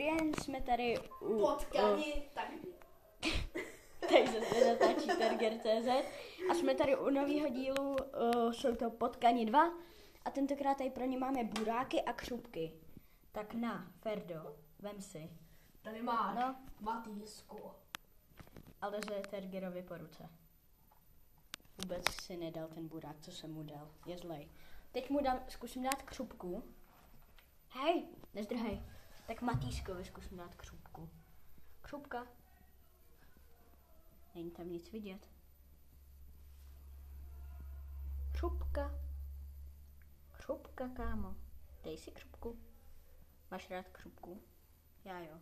den, jsme tady u... Potkani, tak... Tady zase natáčí Terger.cz a jsme tady u nového dílu, jsou to Potkani 2 a tentokrát tady pro ně máme buráky a křupky. Tak na, Ferdo, vem si. Tady máš No. Matýsku. A leze Tergerovi po ruce. Vůbec si nedal ten burák, co jsem mu dal. Je zlej. Teď mu zkusím dát křupku. Hej, nezdrhej. Tak Matýskovi zkusím dát křupku. Křupka. Není tam nic vidět. Křupka. Křupka, kámo. Dej si křupku. Máš rád křupku? Já jo.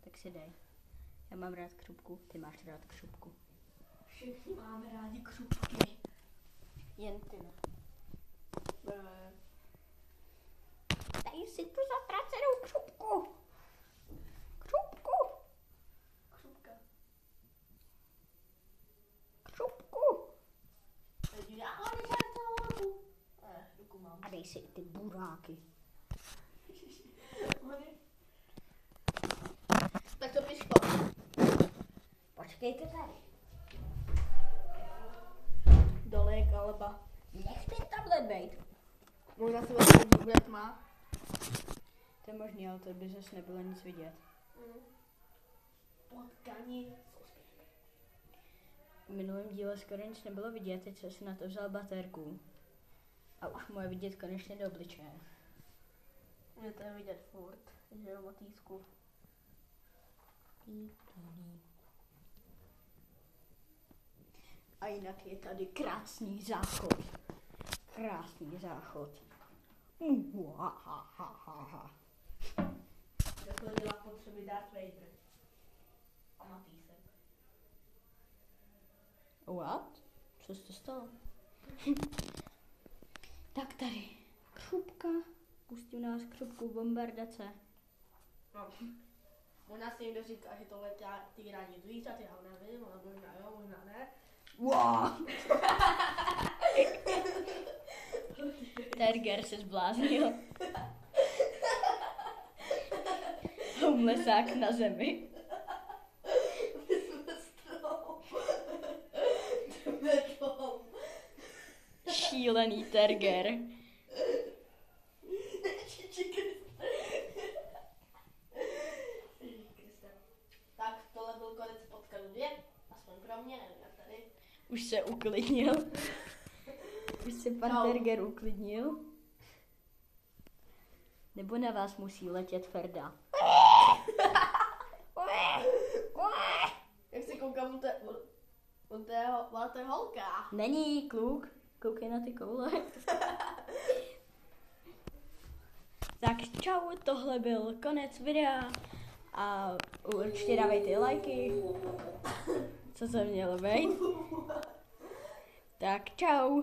Tak si dej. Já mám rád křupku, ty máš rád křupku. Všichni máme rádi křupky. Jen ty ne. Dej si tu zatracenou křupku. Křupku. Křupka. Křupku. Já mám žádnou ruku. Ruku mám. A dej si i ty buráky. Tak to piško. Počkejte tady. Dole je kalba. Nech mi tamhle bejt. Možná se vlastně bude tma. To je možný, ale to by zase nebylo nic vidět. Potkani. V minulém díle skoro nic nebylo vidět, teď jsem si na to vzal baterku. A už mu je vidět konečně do obličeje. Mě to je vidět furt, že jo, Matýsku. A jinak je tady krásný záchod. Krásný záchod. Takhle dělá potřeby Darth Vader. A Matýsek. What? Co se to stalo? Tak tady. Křupka. Pustí nás křupku bombardace. No. Možná si někdo říká, že tohle týrání zvířat, já nevím, ale možná jo, možná ne. Wow. Terger se zbláznil. Homelessák na zemi. Šílený Terger. Tak tohle byl konec Potkanu 2, aspoň pro mě, nevím jak tady. Už se uklidnil. Už se pan Terger uklidnil. Nebo na vás musí letět Ferda. Jak si koukám, to je holka. Není kluk. Koukej na ty koule. Tak čau, tohle byl konec videa. A určitě dávejte lajky. Co to mělo být? Tak čau.